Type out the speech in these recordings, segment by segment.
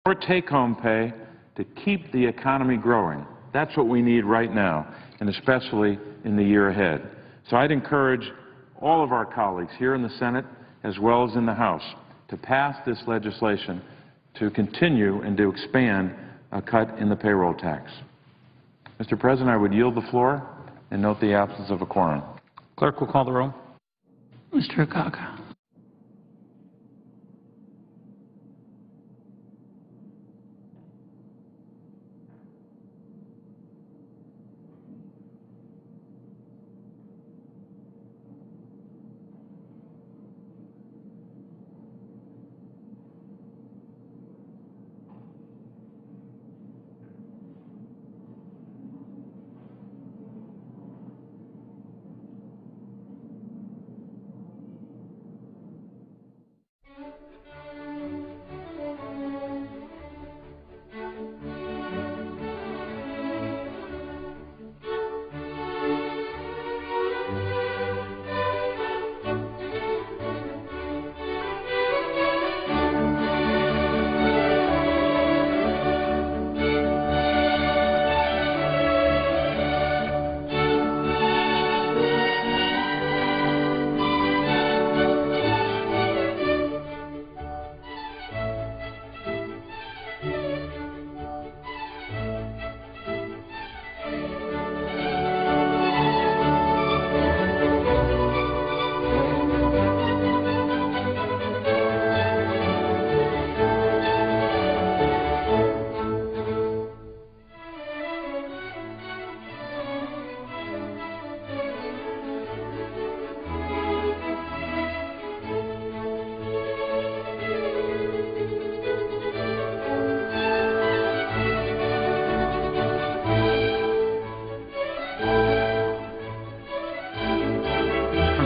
more take-home pay to keep the economy growing. That's what we need right now, and especially in the year ahead. So I'd encourage all of our colleagues here in the Senate as well as in the House to pass this legislation to continue and to expand a cut in the payroll tax. Mr. President, I would yield the floor and note the absence of a quorum. Clerk will call the roll. Mr. Akaka.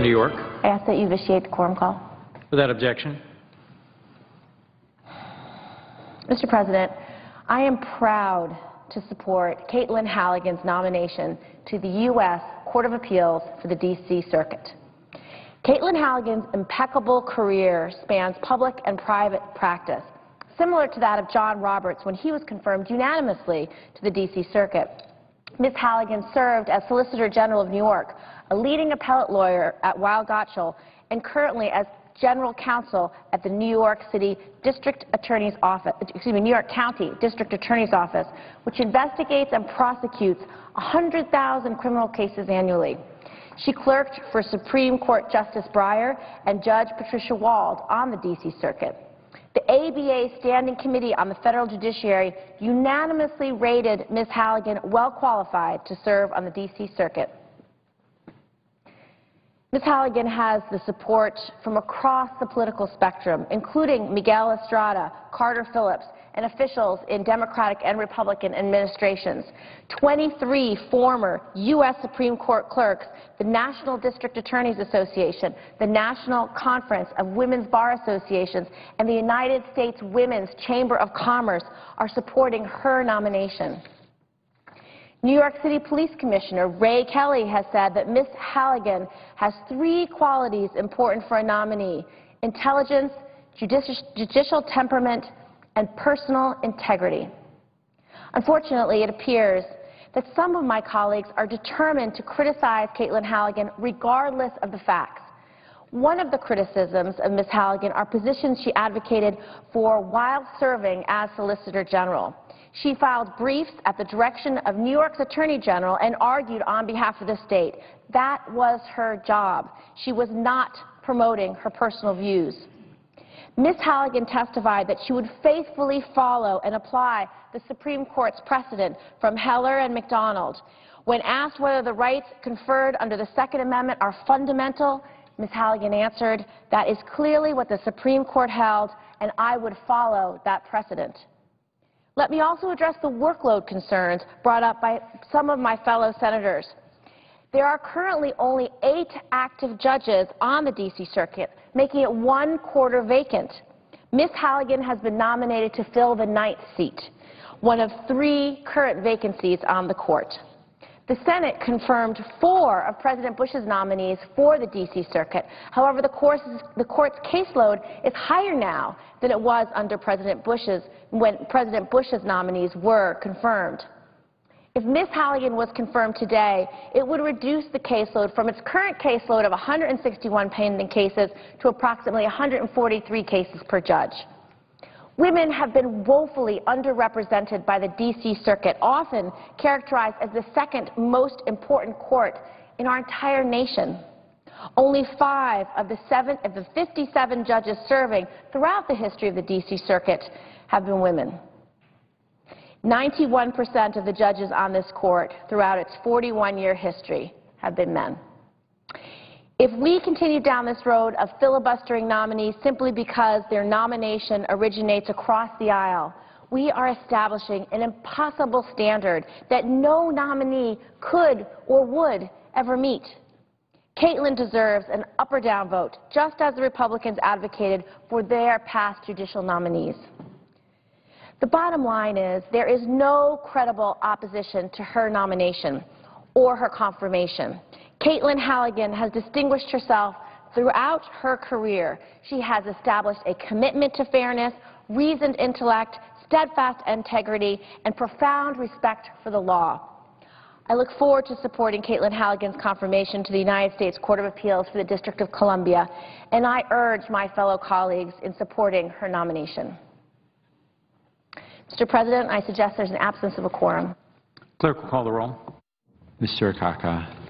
New York. I ask that you vitiate the quorum call. Without objection. Mr. President, I am proud to support Caitlin Halligan's nomination to the U.S. Court of Appeals for the D.C. Circuit. Caitlin Halligan's impeccable career spans public and private practice, similar to that of John Roberts when he was confirmed unanimously to the D.C. Circuit. Ms. Halligan served as Solicitor General of New York, a leading appellate lawyer at Weil Gotshal, and currently as General Counsel at the New York City District Attorney's Office, New York County District Attorney's Office, which investigates and prosecutes 100,000 criminal cases annually. She clerked for Supreme Court Justice Breyer and Judge Patricia Wald on the D.C. Circuit. The ABA Standing Committee on the Federal Judiciary unanimously rated Ms. Halligan well qualified to serve on the D.C. Circuit. Ms. Halligan has the support from across the political spectrum, including Miguel Estrada, Carter Phillips, and officials in Democratic and Republican administrations, 23 former U.S. Supreme Court clerks, the National District Attorneys Association, the National Conference of Women's Bar Associations, and the United States Women's Chamber of Commerce are supporting her nomination. New York City Police Commissioner Ray Kelly has said that Ms. Halligan has 3 qualities important for a nominee: intelligence, judicial temperament, and personal integrity. Unfortunately, it appears that some of my colleagues are determined to criticize Caitlin Halligan regardless of the facts. One of the criticisms of Ms. Halligan are positions she advocated for while serving as Solicitor General. She filed briefs at the direction of New York's Attorney General and argued on behalf of the state. That was her job. She was not promoting her personal views. Ms. Halligan testified that she would faithfully follow and apply the Supreme Court's precedent from Heller and McDonald. When asked whether the rights conferred under the Second Amendment are fundamental, Ms. Halligan answered, "That is clearly what the Supreme Court held, and I would follow that precedent." Let me also address the workload concerns brought up by some of my fellow senators. There are currently only 8 active judges on the D.C. Circuit, making it 1/4 vacant. Ms. Halligan has been nominated to fill the 9th seat, one of 3 current vacancies on the court. The Senate confirmed 4 of President Bush's nominees for the D.C. Circuit. However, the court's caseload is higher now than it was under when President Bush's nominees were confirmed. If Ms. Halligan was confirmed today, it would reduce the caseload from its current caseload of 161 pending cases to approximately 143 cases per judge. Women have been woefully underrepresented by the D.C. Circuit, often characterized as the second most important court in our entire nation. Only 5 of the 57 judges serving throughout the history of the D.C. Circuit have been women. 91% of the judges on this court throughout its 41-year history have been men. If we continue down this road of filibustering nominees simply because their nomination originates across the aisle, we are establishing an impossible standard that no nominee could or would ever meet. Caitlin deserves an up or down vote, just as the Republicans advocated for their past judicial nominees. The bottom line is there is no credible opposition to her nomination or her confirmation. Caitlin Halligan has distinguished herself throughout her career. She has established a commitment to fairness, reasoned intellect, steadfast integrity, and profound respect for the law. I look forward to supporting Caitlin Halligan's confirmation to the United States Court of Appeals for the District of Columbia, and I urge my fellow colleagues in supporting her nomination. Mr. President, I suggest there's an absence of a quorum. Clerk will call the roll. Mr. Akaka.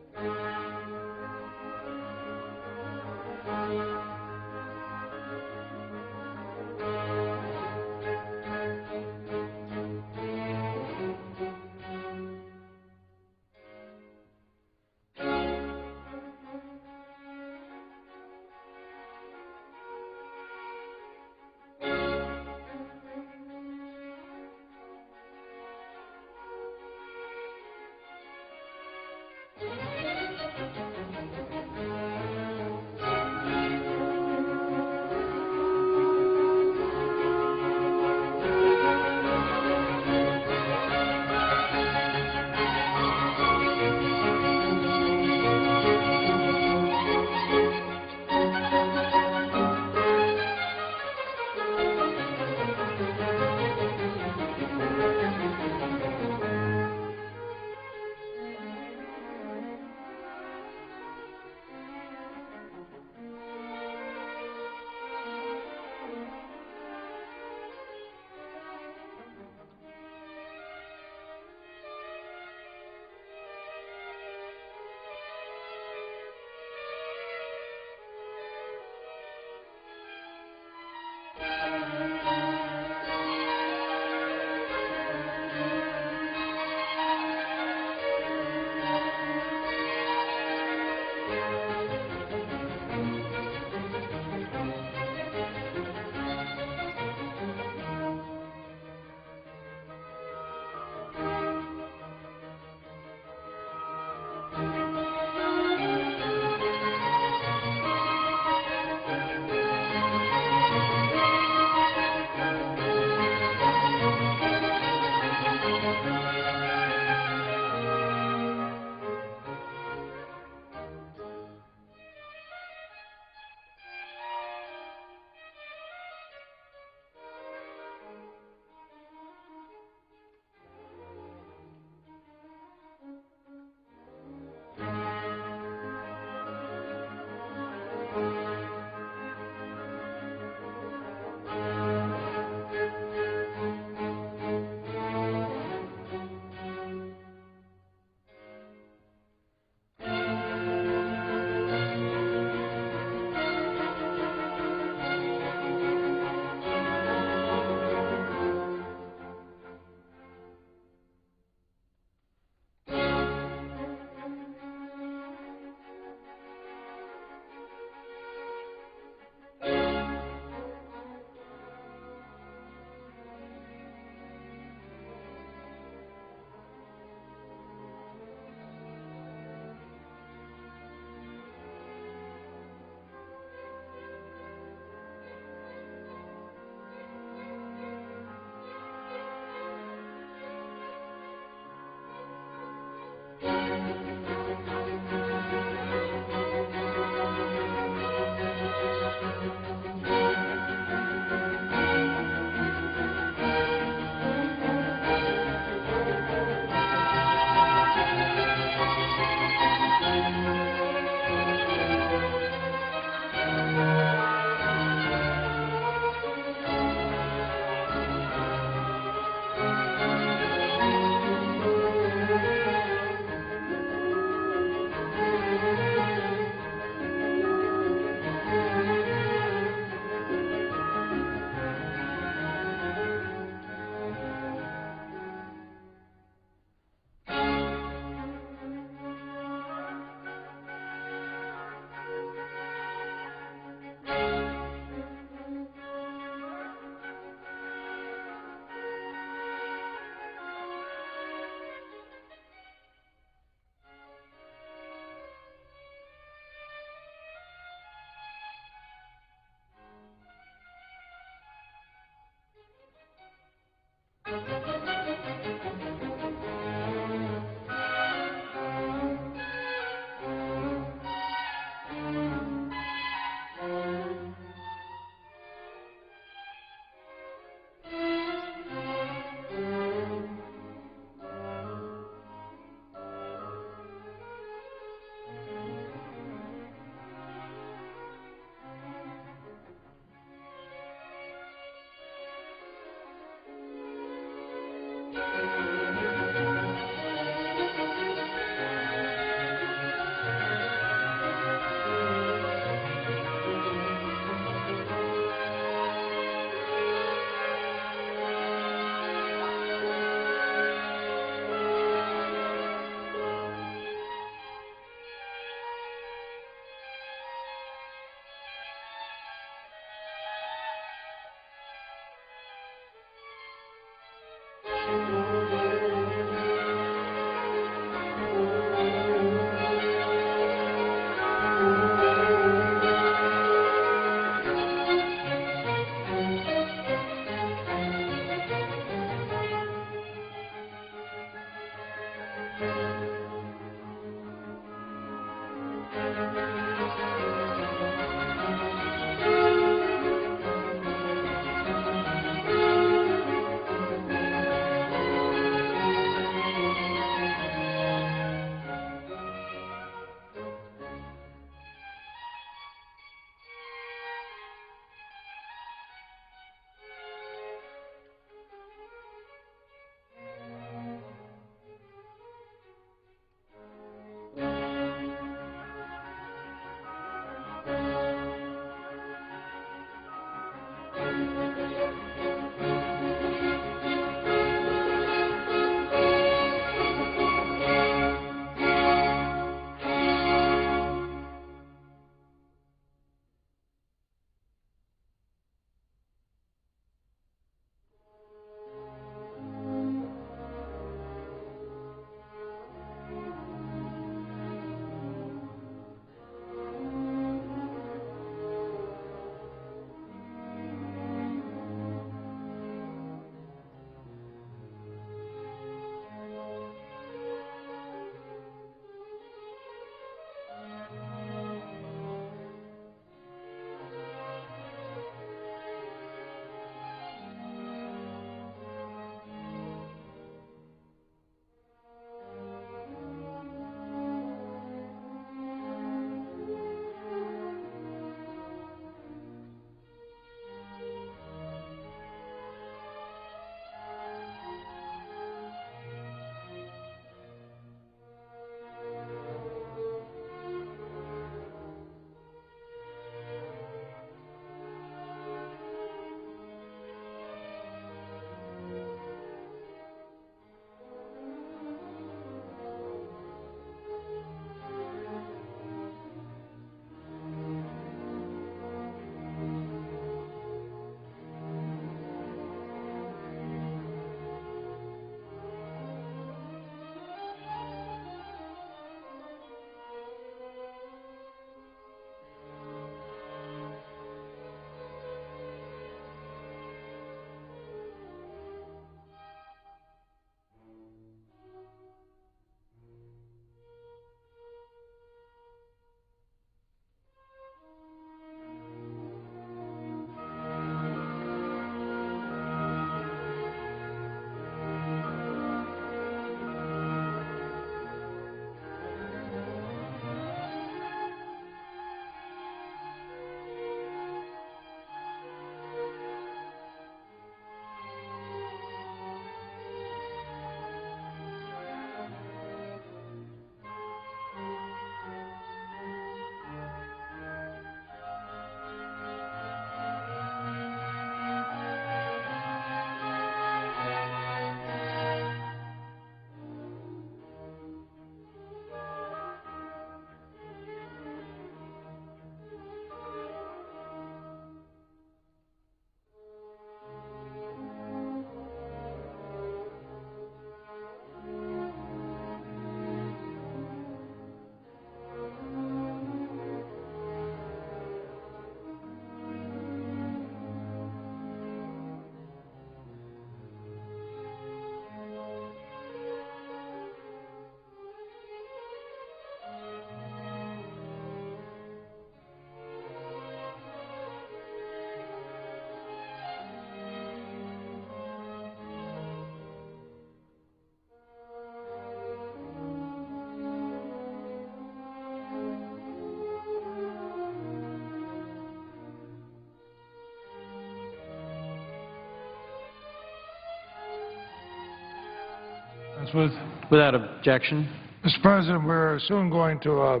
Without objection. Mr. President, we're soon going to a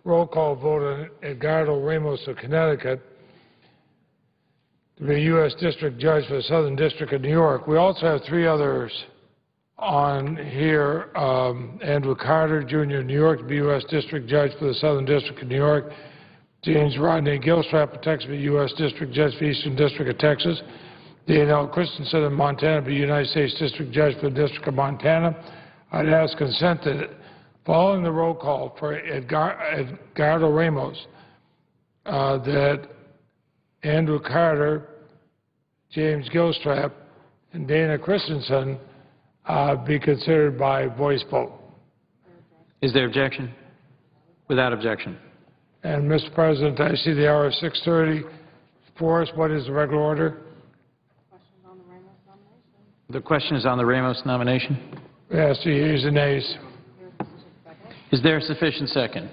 roll call vote on Edgardo Ramos of Connecticut to be a U.S. District Judge for the Southern District of New York. We also have three others on here. Andrew Carter, Jr. of New York, to be U.S. District Judge for the Southern District of New York. James Rodney Gilstrap of Texas, to be U.S. District Judge for the Eastern District of Texas. Danielle Christensen of Montana be United States District Judge for the District of Montana. I'd ask consent that following the roll call for Edgardo Ramos, that Andrew Carter, James Gilstrap, and Dana Christensen be considered by voice vote. Is there objection? Without objection. And, Mr. President, I see the hour is 6:30. For us, what is the regular order? The question is on the Ramos nomination. Yes, the yeas and nays. Is there a sufficient second?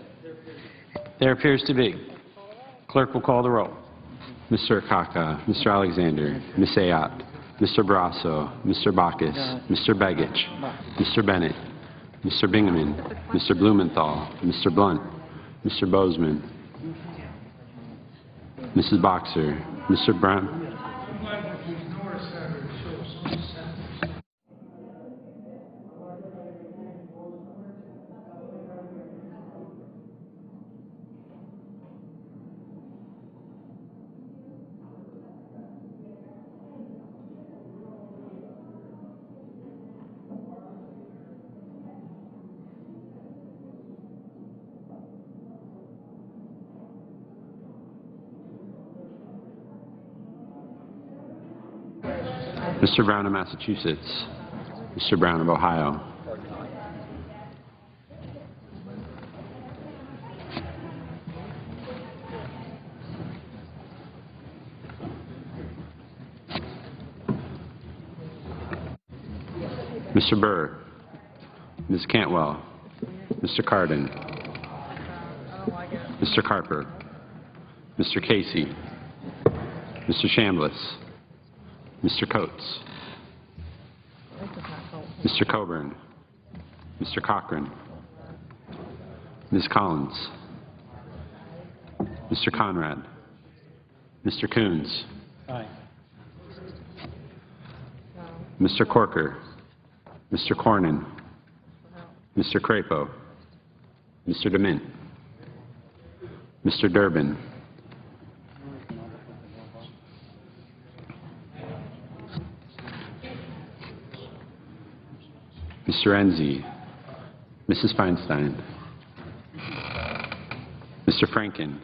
There appears to be. Clerk will call the roll. Mr. Akaka, Mr. Alexander, Ms. Ayotte, Mr. Barrasso, Mr. Bacchus, Mr. Begich, Mr. Bennett, Mr. Bingaman, Mr. Blumenthal, Mr. Blunt, Mr. Bozeman, Mrs. Boxer, Mr. Brown. Mr. Brown of Massachusetts, Mr. Brown of Ohio, Mr. Burr, Ms. Cantwell, Mr. Cardin, Mr. Carper, Mr. Casey, Mr. Chambliss, Mr. Coates, Mr. Coburn, Mr. Cochran, Ms. Collins, Mr. Conrad, Mr. Coons, Mr. Corker, Mr. Cornyn, Mr. Crapo, Mr. DeMint, Mr. Durbin, Mr. Enzi, Mrs. Feinstein, Mr. Franken,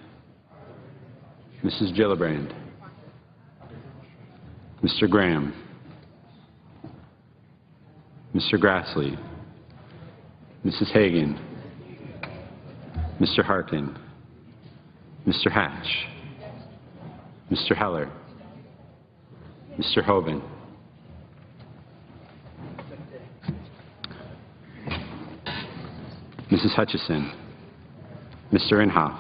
Mrs. Gillibrand, Mr. Graham, Mr. Grassley, Mrs. Hagan, Mr. Harkin, Mr. Hatch, Mr. Heller, Mr. Hoven, Mrs. Hutchison, Mr. Inhofe,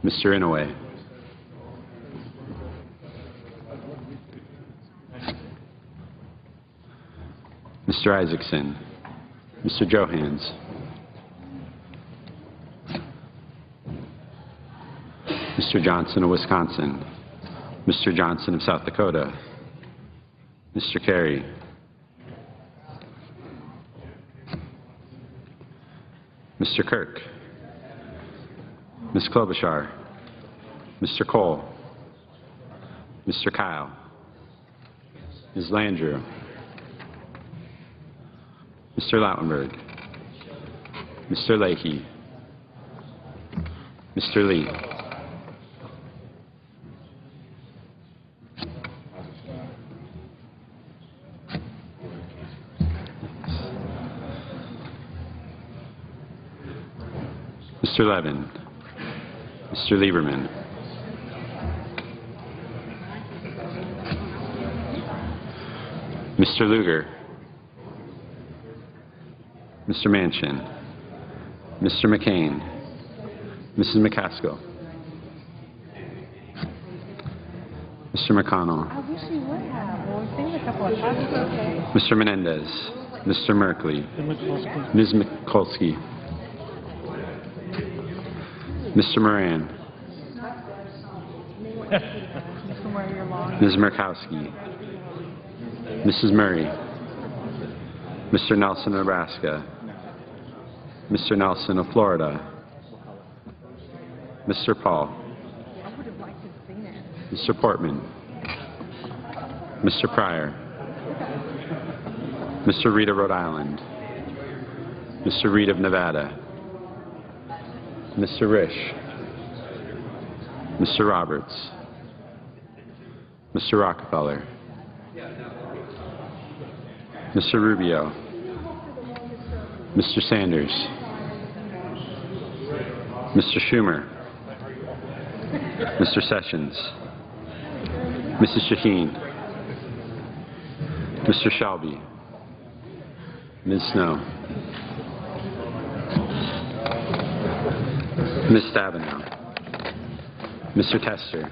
Mr. Inouye, Mr. Isaacson, Mr. Johans, Mr. Johnson of Wisconsin, Mr. Johnson of South Dakota, Mr. Kerry, Mr. Kirk, Ms. Klobuchar, Mr. Cole, Mr. Kyle, Ms. Landrieu, Mr. Lautenberg, Mr. Leahy, Mr. Lee, Mr. Levin, Mr. Lieberman, Mr. Lugar, Mr. Manchin, Mr. McCain, Mrs. McCaskill, Mr. McConnell, Mr. Menendez, Mr. Merkley, Ms. Mikulski, Mr. Moran, Ms. Murkowski, Mrs. Murray, Mr. Nelson of Nebraska, Mr. Nelson of Florida, Mr. Paul, Mr. Portman, Mr. Pryor, Mr. Reed of Rhode Island, Mr. Reed of Nevada, Mr. Risch, Mr. Roberts, Mr. Rockefeller, Mr. Rubio, Mr. Sanders, Mr. Schumer, Mr. Sessions, Mrs. Shaheen, Mr. Shelby, Ms. Snow, Ms. Stabenow, Mr. Tester,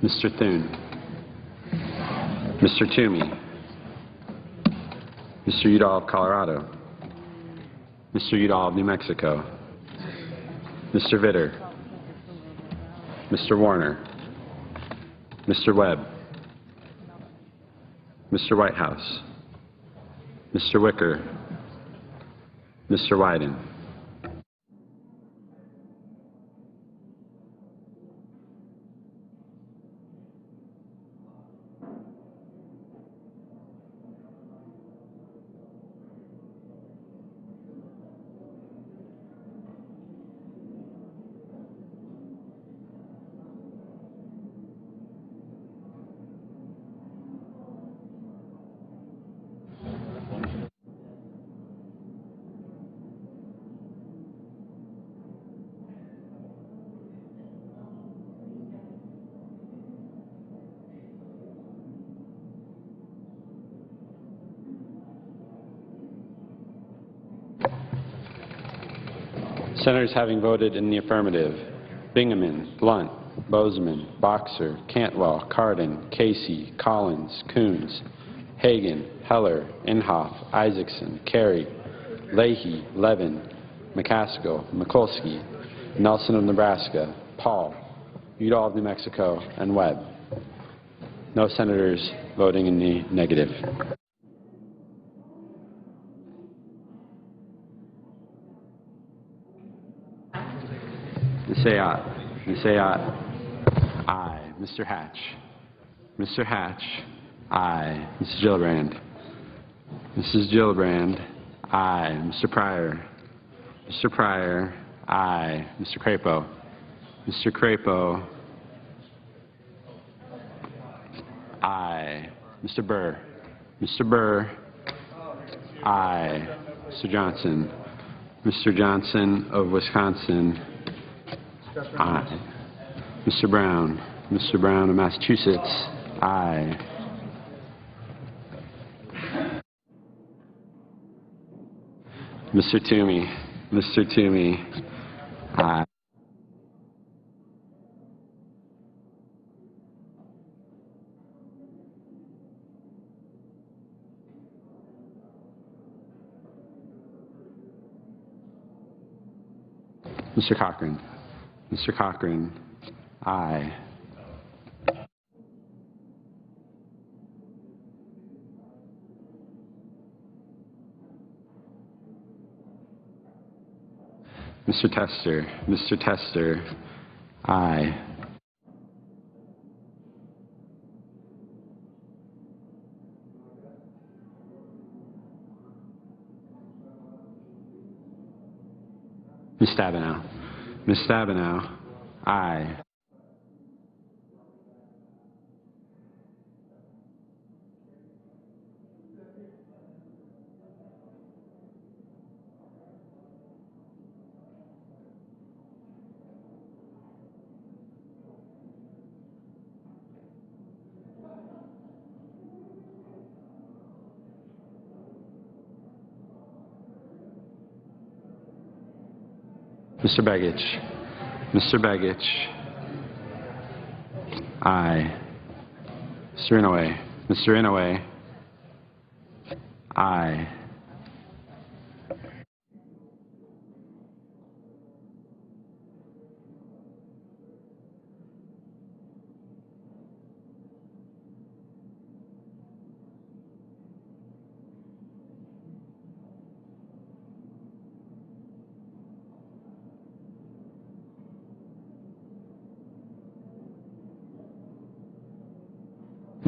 Mr. Thune, Mr. Toomey, Mr. Udall of Colorado, Mr. Udall of New Mexico, Mr. Vitter, Mr. Warner, Mr. Webb, Mr. Whitehouse, Mr. Wicker, Mr. Wyden. Senators having voted in the affirmative: Bingaman, Blunt, Bozeman, Boxer, Cantwell, Cardin, Casey, Collins, Coons, Hagan, Heller, Inhofe, Isaacson, Carey, Leahy, Levin, McCaskill, Mikulski, Nelson of Nebraska, Paul, Udall of New Mexico, and Webb. No senators voting in the negative. Ms. Ayotte. Ms. Ayotte. Aye. Mr. Hatch. Mr. Hatch. Aye. Mrs. Gillibrand. Mrs. Gillibrand. Aye. Mr. Pryor. Mr. Pryor. Aye. Mr. Crapo. Mr. Crapo. Aye. Mr. Burr. Mr. Burr. Aye. Mr. Johnson. Mr. Johnson of Wisconsin. Aye. Mr. Brown. Mr. Brown of Massachusetts. Aye. Mr. Toomey. Mr. Toomey. Aye. Mr. Cochran. Mr. Cochran. Aye. Mr. Tester. Mr. Tester. Aye. Ms. Stabenow. Ms. Stabenow. Aye. Mr. Begich. Mr. Begich. Aye. Mr. Inouye. Mr. Inouye. Aye.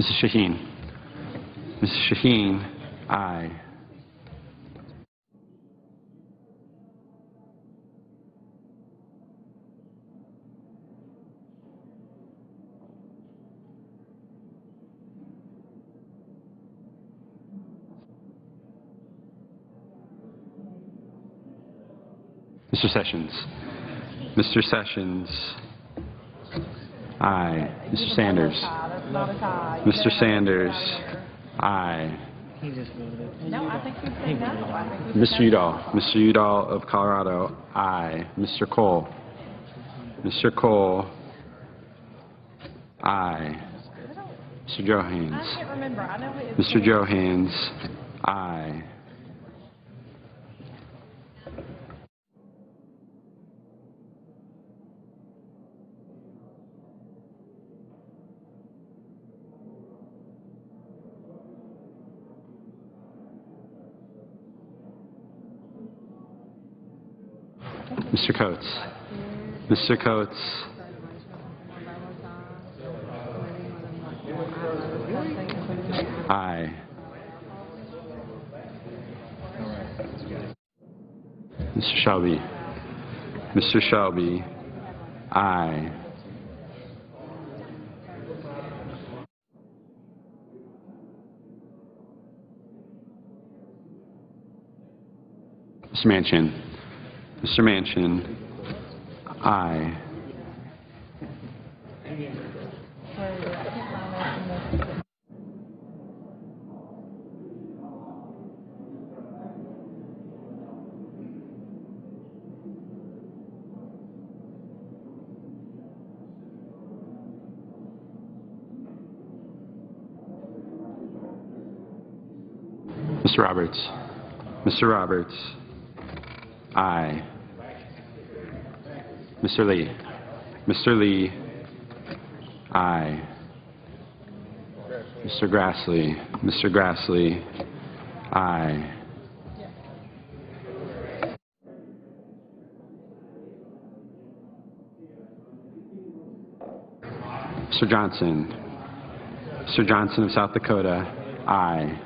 Mrs. Shaheen. Mrs. Shaheen, aye. Mr. Sessions. Mr. Sessions, aye. Mr. Sanders. Mr. Sanders, aye. Mr. Udall. Mr. Udall of Colorado, aye. Mr. Cole. Mr. Cole, aye. Mr. Johans. Mr. Johans, aye. Mr. Coates. Mr. Coates, aye. Mr. Shelby. Mr. Shelby, aye. Mr. Manchin. Mr. Manchin, aye. Mr. Roberts. Mr. Roberts, aye. Mr. Lee. Mr. Lee, aye. Mr. Grassley. Mr. Grassley, aye. Mr. Johnson. Mr. Johnson of South Dakota, aye.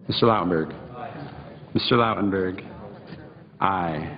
Mr. Lautenberg. Mr. Lautenberg, aye.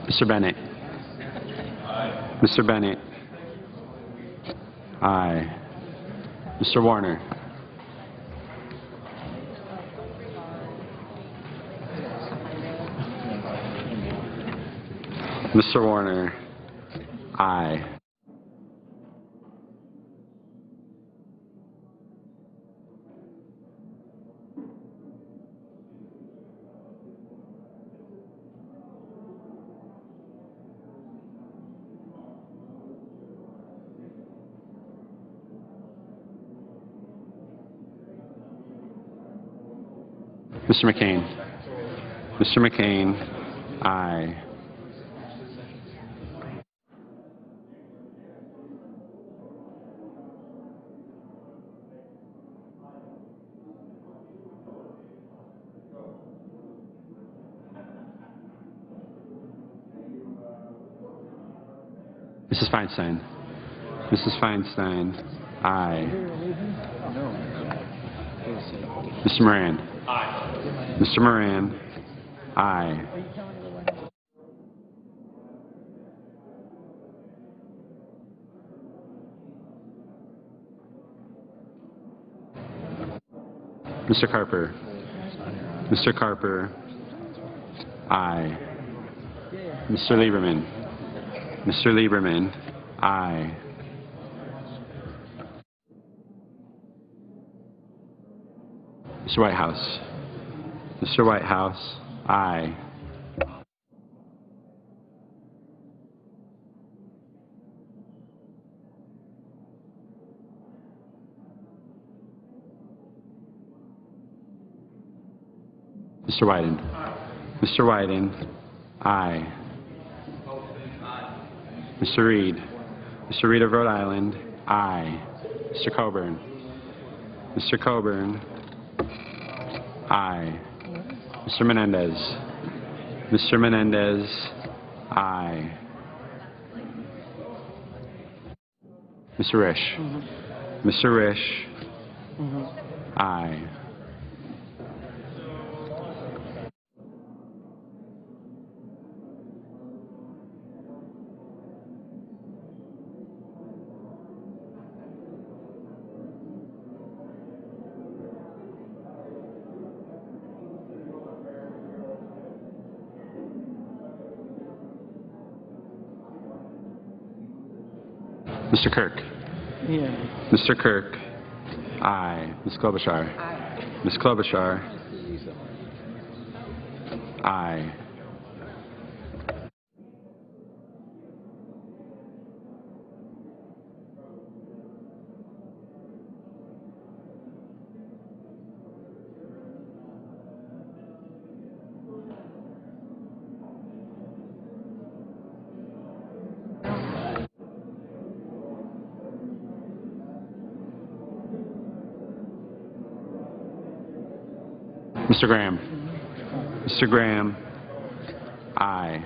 Mr. Bennett. Mr. Bennett, aye. Mr. Warner. Mr. Warner, aye. Mr. McCain. Mr. McCain, aye. Mrs. Feinstein. Mrs. Feinstein, aye. Mr. Moran. Mr. Moran, aye. Mr. Carper. Mr. Carper. Aye. Mr. Lieberman. Mr. Lieberman. Aye. Mr. Whitehouse. Mr. Whitehouse. Aye. Mr. Wyden. Mr. Wyden. Aye. Mr. Reed. Mr. Reed of Rhode Island. Aye. Mr. Coburn. Mr. Coburn. Aye. Mr. Menendez. Mr. Menendez. Aye. Mr. Risch. Mr. Risch. Aye. Mr. Kirk. Mr. Kirk. Aye. Ms. Klobuchar. Ms. Klobuchar. Aye. Mr. Graham. Mr. Graham. Aye.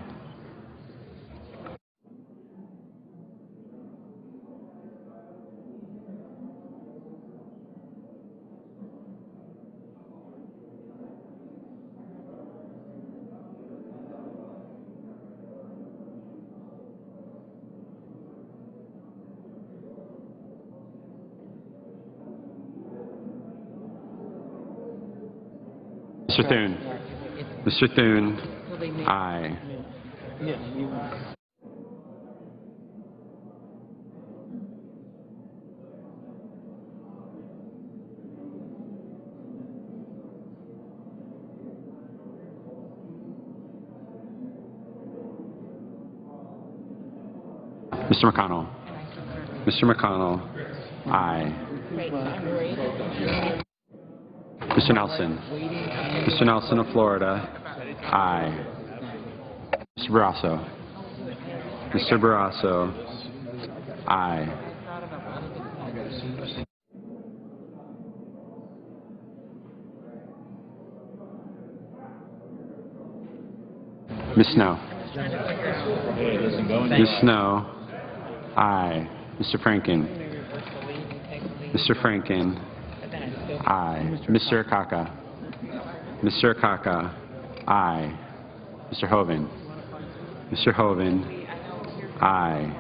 Mr. Thune. Mr. Thune. Aye. Mr. McConnell. Mr. McConnell. Aye. Mr. Nelson. Mr. Nelson of Florida. Aye. Mr. Barrasso. Mr. Barrasso. Aye. Ms. Snow. Ms. Snow. Aye. Mr. Franken. Mr. Franken. Aye. Mr. Akaka. Mr. Akaka. Aye. Mr. Hoven. Mr. Hoven. Aye.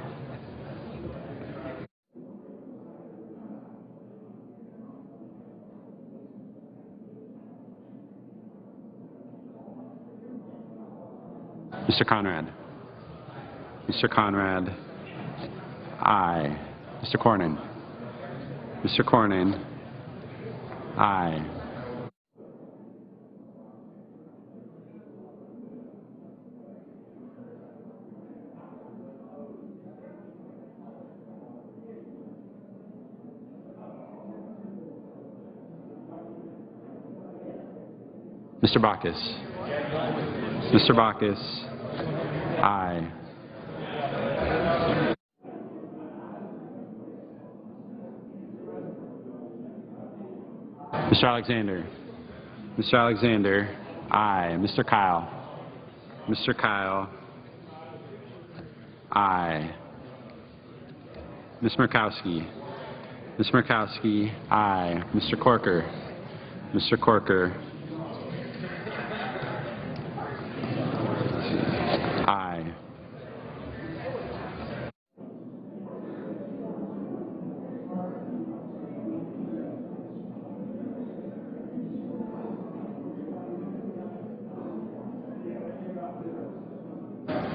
Mr. Conrad. Mr. Conrad. Aye. Mr. Cornyn. Mr. Cornyn. Aye. Mr. Bacchus. Mr. Bacchus. Aye. Mr. Alexander. Mr. Alexander. Aye. Mr. Kyle. Mr. Kyle. Aye. Ms. Murkowski. Ms. Murkowski. Aye. Mr. Corker. Mr. Corker. Aye.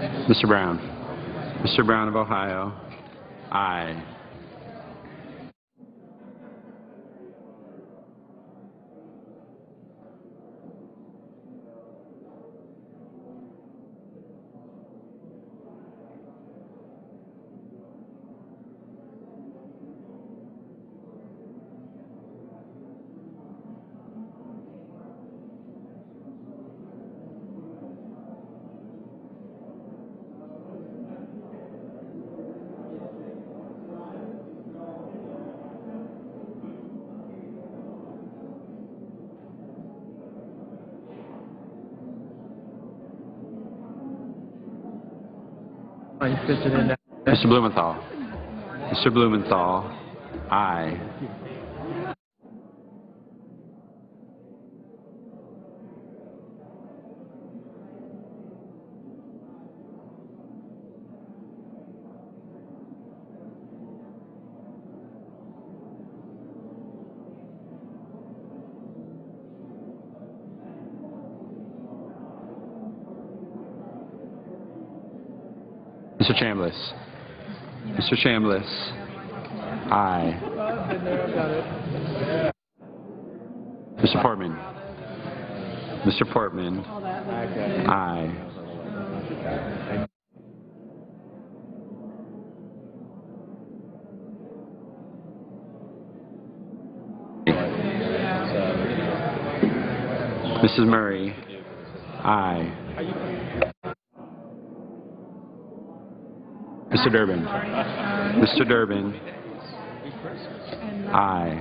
Mr. Brown. Mr. Brown of Ohio. Aye. Mr. Blumenthal. Mr. Blumenthal. Aye. Mr. Chambliss. Mr. Chambliss. Aye. Mr. Portman. Mr. Portman. Aye. Mrs. Murray. Aye. Mr. Durbin. Mr. Durbin. Aye.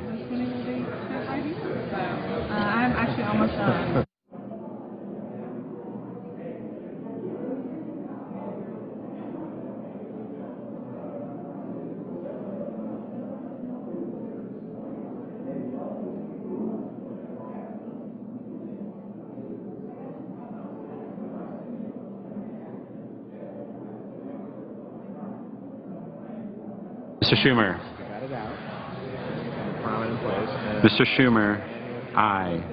I'm actually almost done. Mr. Schumer. Mr. Schumer. Aye.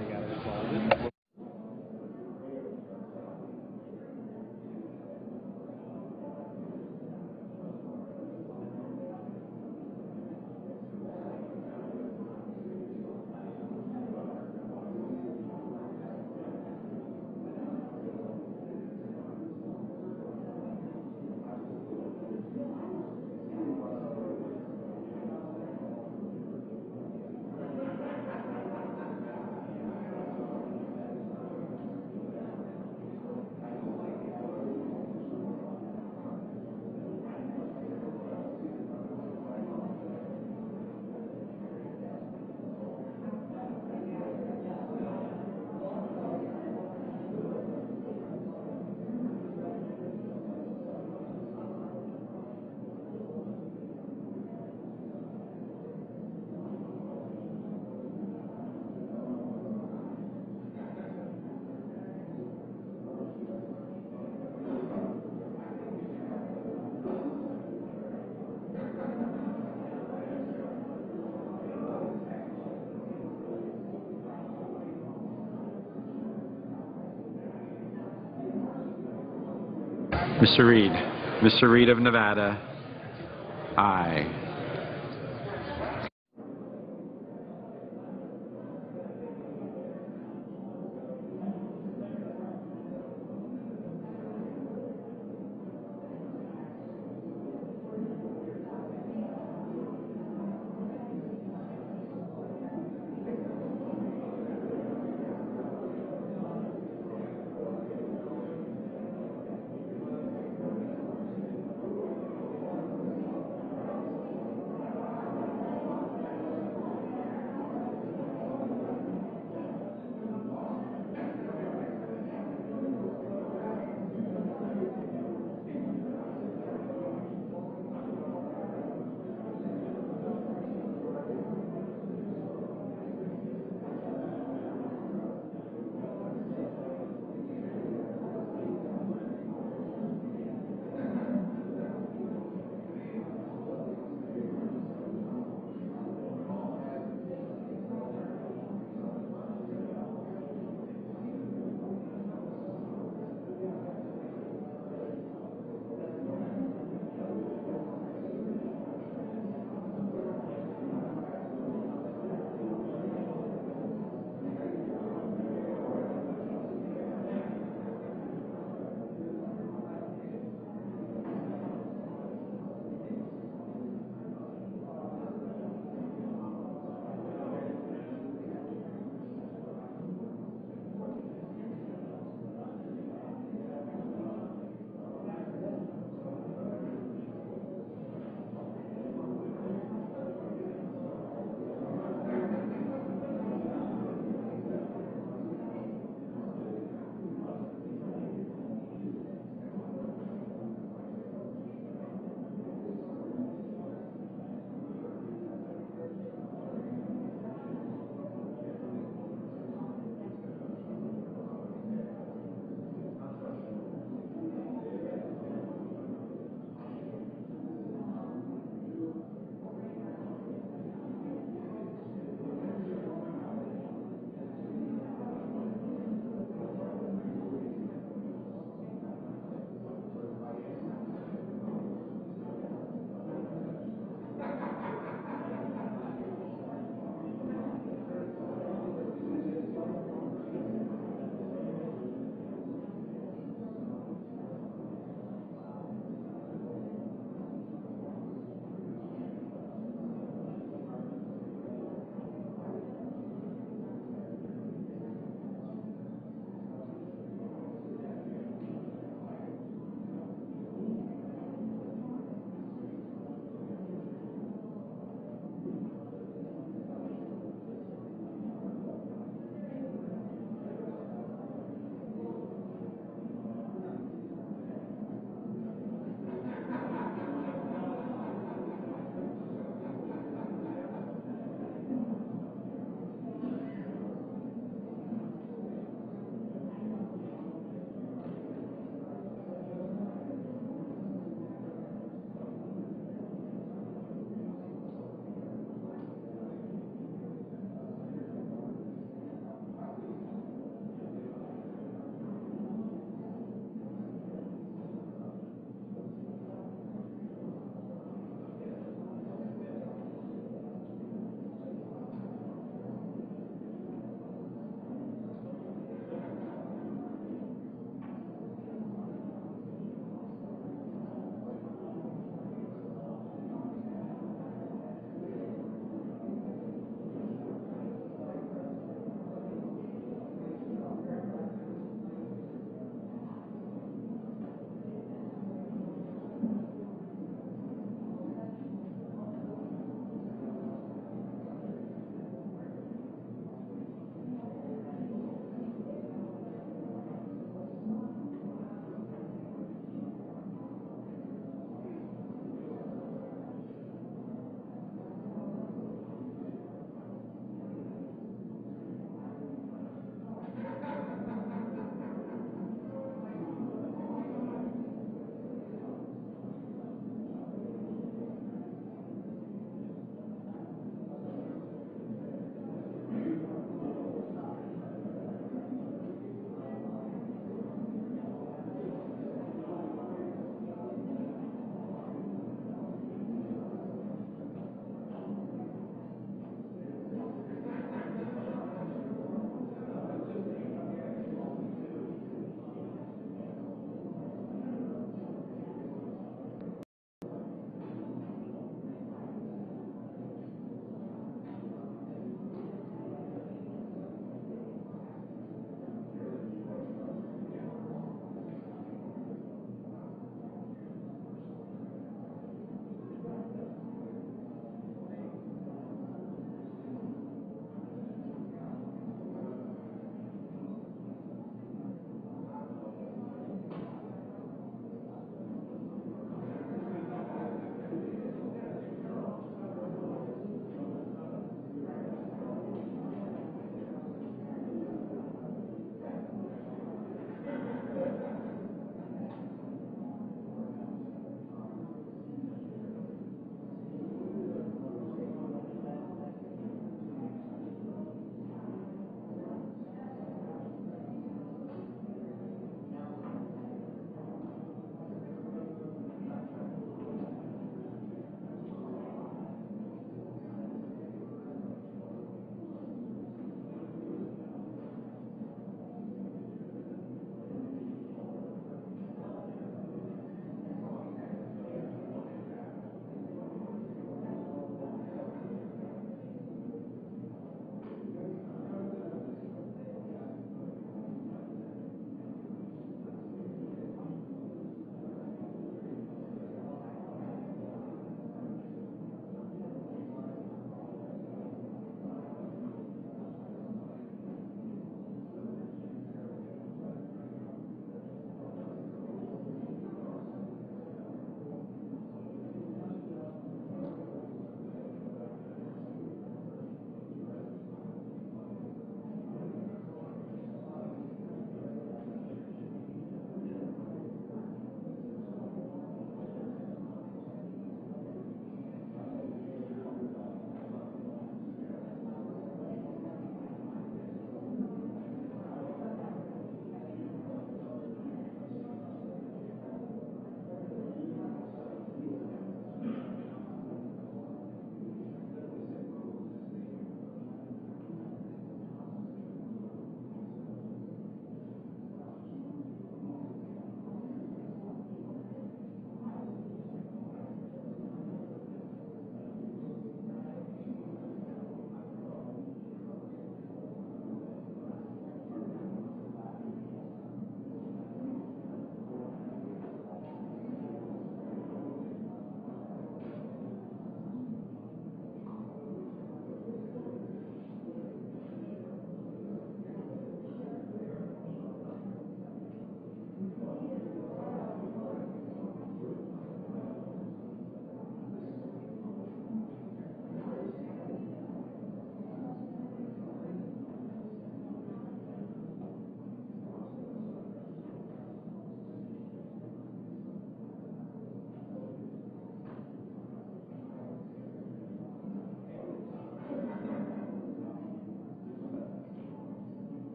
Mr. Reed. Mr. Reed of Nevada. Aye.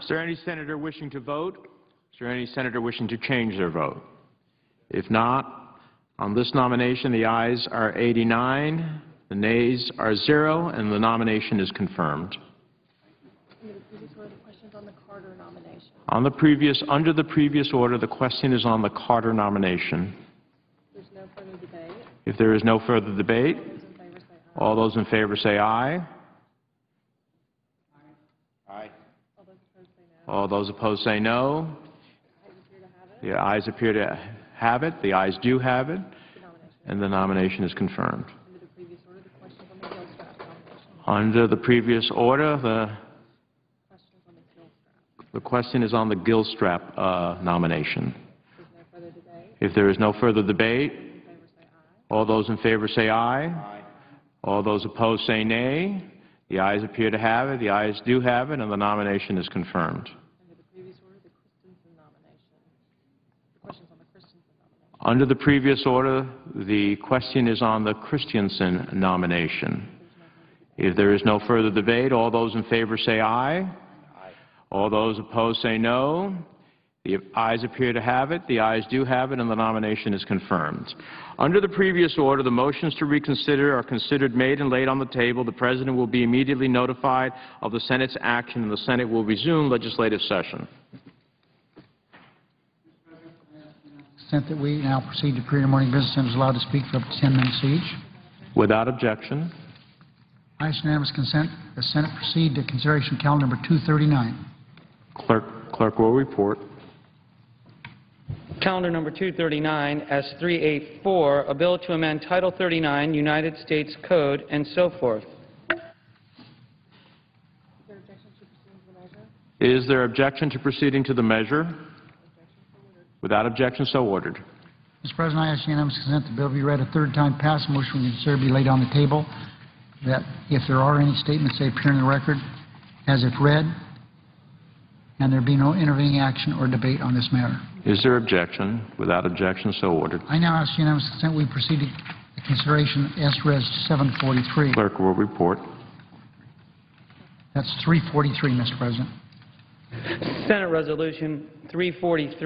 Is there any senator wishing to vote? Is there any senator wishing to change their vote? If not, on this nomination, the ayes are 89, the nays are 0, and the nomination is confirmed. Under the previous order, the question is on the Carter nomination. If there is no further debate, all those in favor say aye. Aye. All those opposed say no. The ayes appear to have it. The ayes do have it. And the nomination is confirmed. Under the previous order, the question is on the Gilstrap nomination. If there is no further debate, all those in favor say aye. All those opposed say nay. The ayes appear to have it. The ayes do have it, and the nomination is confirmed. Under the previous order, the question is on the Christensen nomination. If there is no further debate, all those in favor say aye. All those opposed say no. The ayes appear to have it. The ayes do have it, and the nomination is confirmed. Under the previous order, the motions to reconsider are considered made and laid on the table. The President will be immediately notified of the Senate's action, and the Senate will resume legislative session. Consent that we now proceed to period of morning business and is allowed to speak for up to 10 minutes each. Without objection. Ayes unanimous consent. The Senate proceed to consideration calendar number 239. Clerk will report. Calendar number 239, S384, a bill to amend Title 39, United States Code, and so forth. Is there objection to proceeding to the measure? Without objection, so ordered. Mr. President, I ask unanimous consent the bill be read a third time passed. Motion we consider be laid on the table that if there are any statements, they appear in the record as if read, and there be no intervening action or debate on this matter. Is there objection? Without objection, so ordered. I now ask unanimous consent we proceed to the consideration S-Res 743. Clerk will report. That's 343, Mr. President. Senate Resolution 343.